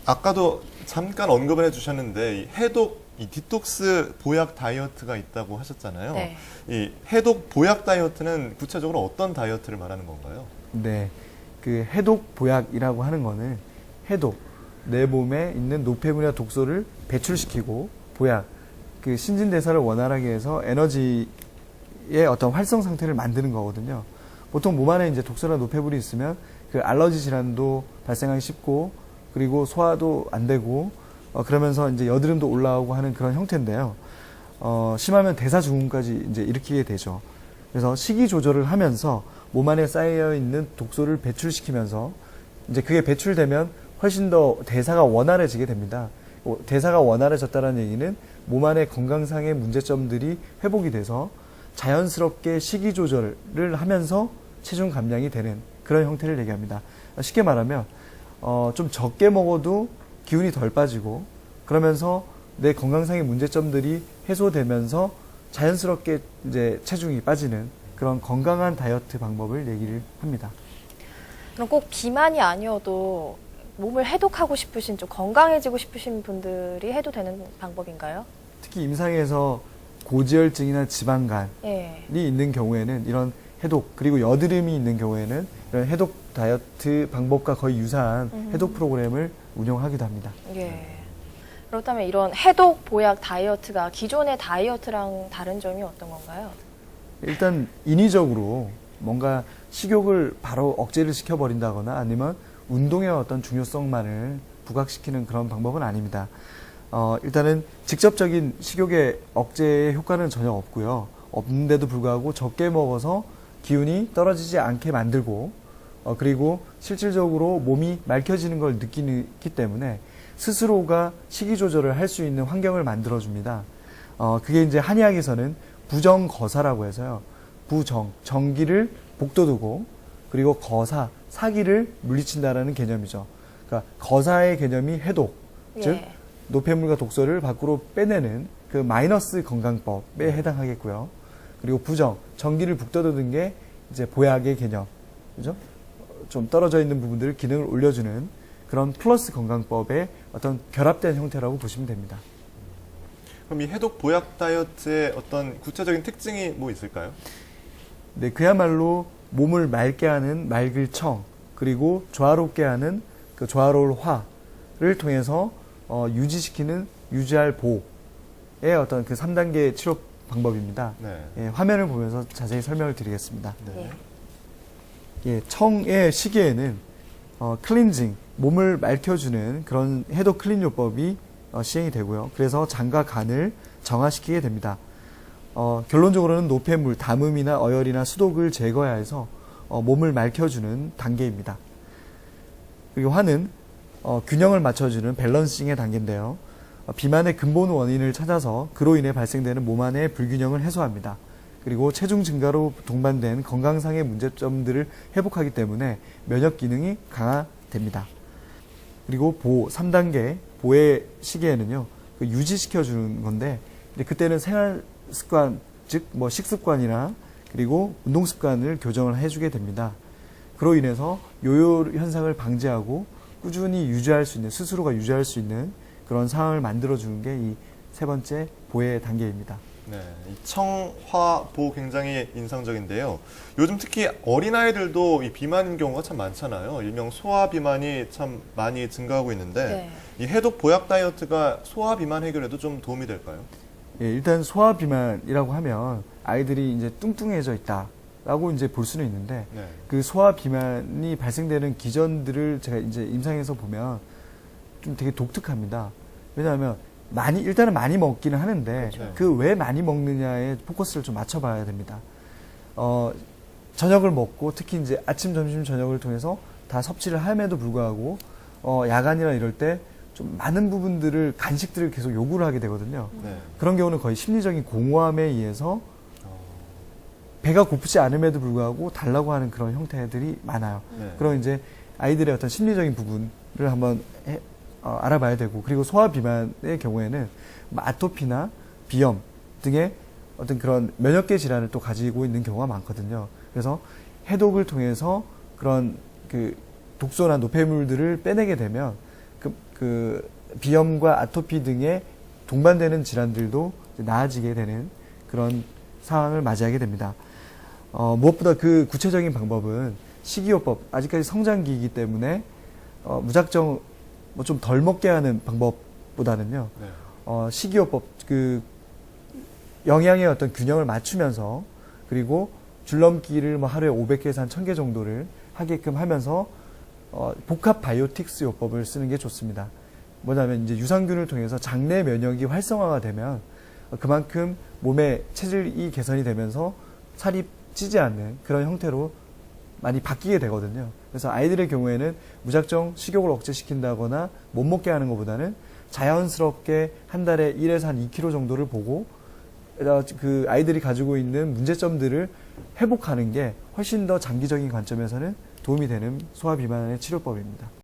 아까도 잠깐 언급을 해주셨는데 이 해독, 이 디톡스 보약 다이어트가 있다고 하셨잖아요. 네. 이 해독 보약 다이어트는 구체적으로 어떤 다이어트를 말하는 건가요? 네, 그 해독 보약이라고 하는 거는 해독, 내 몸에 있는 노폐물이나 독소를 배출시키고 보약, 그 신진대사를 원활하게 해서 에너지의 어떤 활성 상태를 만드는 거거든요. 보통 몸 안에 이제 독소나 노폐물이 있으면 그 알러지 질환도 발생하기 쉽고 그리고 소화도 안 되고 그러면서 이제 여드름도 올라오고 하는 그런 형태인데요. 심하면 대사증후군까지 이제 일으키게 되죠. 그래서 식이 조절을 하면서 몸 안에 쌓여 있는 독소를 배출시키면서 이제 그게 배출되면 훨씬 더 대사가 원활해지게 됩니다. 대사가 원활해졌다는 얘기는 몸 안의 건강상의 문제점들이 회복이 돼서 자연스럽게 식이 조절을 하면서 체중 감량이 되는 그런 형태를 얘기합니다. 쉽게 말하면 좀 적게 먹어도 기운이 덜 빠지고 그러면서 내 건강상의 문제점들이 해소되면서 자연스럽게 이제 체중이 빠지는 그런 건강한 다이어트 방법을 얘기를 합니다. 그럼 꼭 비만이 아니어도 몸을 해독하고 싶으신, 좀 건강해지고 싶으신 분들이 해도 되는 방법인가요? 특히 임상에서 고지혈증이나 지방간이 예. 있는 경우에는 이런 해독, 그리고 여드름이 있는 경우에는 이런 해독 다이어트 방법과 거의 유사한 해독 프로그램을 운영하기도 합니다. 예. 그렇다면 이런 해독 보약 다이어트가 기존의 다이어트랑 다른 점이 어떤 건가요? 일단 인위적으로 뭔가 식욕을 바로 억제를 시켜버린다거나 아니면 운동의 어떤 중요성만을 부각시키는 그런 방법은 아닙니다. 일단은 직접적인 식욕의 억제의 효과는 전혀 없고요. 없는데도 불구하고 적게 먹어서 기운이 떨어지지 않게 만들고 그리고 실질적으로 몸이 맑혀지는 걸 느끼기 때문에 스스로가 식이 조절을 할 수 있는 환경을 만들어줍니다. 그게 이제 한의학에서는 부정거사라고 해서요. 부정, 정기를 복돋우고 그리고 거사, 사기를 물리친다라는 개념이죠. 그러니까 거사의 개념이 해독, 즉 예. 노폐물과 독소를 밖으로 빼내는 그 마이너스 건강법에 해당하겠고요. 그리고 부정, 정기를 북돋우는 게 이제 보약의 개념, 그죠? 좀 떨어져 있는 부분들을 기능을 올려주는 그런 플러스 건강법의 어떤 결합된 형태라고 보시면 됩니다. 그럼 이 해독 보약 다이어트의 어떤 구체적인 특징이 뭐 있을까요? 네, 그야말로 몸을 맑게 하는 맑을 청, 그리고 조화롭게 하는 그 조화로울 화를 통해서 유지시키는 유지할 보의 어떤 그 3단계 치료 방법입니다. 네. 예, 화면을 보면서 자세히 설명을 드리겠습니다. 네. 예, 청의 시기에는 클린징, 몸을 맑혀주는 그런 해독 클린 요법이 시행이 되고요. 그래서 장과 간을 정화시키게 됩니다. 결론적으로는 노폐물, 담음이나 어혈이나 수독을 제거해야 해서 몸을 맑혀주는 단계입니다. 그리고 화는 균형을 맞춰주는 밸런싱의 단계인데요. 비만의 근본 원인을 찾아서 그로 인해 발생되는 몸 안의 불균형을 해소합니다. 그리고 체중 증가로 동반된 건강상의 문제점들을 회복하기 때문에 면역 기능이 강화됩니다. 그리고 보, 3단계 보의 시기에는요, 유지시켜주는 건데, 그때는 생활 습관, 즉, 뭐 식습관이나 그리고 운동 습관을 교정을 해주게 됩니다. 그로 인해서 요요 현상을 방지하고 꾸준히 유지할 수 있는, 스스로가 유지할 수 있는 그런 상황을 만들어주는 게 이 세 번째 보의 단계입니다. 네, 이 청화보 굉장히 인상적인데요. 요즘 특히 어린아이들도 이 비만인 경우가 참 많잖아요. 일명 소아 비만이 참 많이 증가하고 있는데 이 해독 보약 다이어트가 소아 비만 해결에도 좀 도움이 될까요? 예, 일단 소아 비만이라고 하면 아이들이 이제 뚱뚱해져 있다라고 이제 볼 수는 있는데 네. 그 소아 비만이 발생되는 기전들을 제가 이제 임상에서 보면 좀 되게 독특합니다. 왜냐하면 일단은 많이 먹기는 하는데 그렇죠. 그 왜 많이 먹느냐에 포커스를 좀 맞춰봐야 됩니다. 저녁을 먹고 특히 이제 아침, 점심, 저녁을 통해서 다 섭취를 함에도 불구하고 야간이나 이럴 때 좀 많은 부분들을 간식들을 계속 요구를 하게 되거든요. 네. 그런 경우는 거의 심리적인 공허함에 의해서 배가 고프지 않음에도 불구하고 달라고 하는 그런 형태들이 많아요. 네. 그럼 이제 아이들의 어떤 심리적인 부분을 한번 알아봐야 되고, 그리고 소아 비만의 경우에는 아토피나 비염 등의 어떤 그런 면역계 질환을 또 가지고 있는 경우가 많거든요. 그래서 해독을 통해서 그런 그 독소나 노폐물들을 빼내게 되면 그 그 비염과 아토피 등의 동반되는 질환들도 나아지게 되는 그런 상황을 맞이하게 됩니다. 무엇보다 그 구체적인 방법은 식이요법, 아직까지 성장기이기 때문에 무작정 뭐 좀 덜 먹게 하는 방법보다는요. 네. 식이요법, 그 영양의 어떤 균형을 맞추면서 그리고 줄넘기를 뭐 하루에 500개에서 한 1000개 정도를 하게끔 하면서 복합 바이오틱스 요법을 쓰는 게 좋습니다. 뭐냐면 이제 유산균을 통해서 장내 면역이 활성화가 되면 그만큼 몸의 체질이 개선이 되면서 살이 찌지 않는 그런 형태로 많이 바뀌게 되거든요. 그래서 아이들의 경우에는 무작정 식욕을 억제시킨다거나 못 먹게 하는 것보다는 자연스럽게 한 달에 1에서 한 2kg 정도를 보고 그 아이들이 가지고 있는 문제점들을 회복하는 게 훨씬 더 장기적인 관점에서는 도움이 되는 소화 비만의 치료법입니다.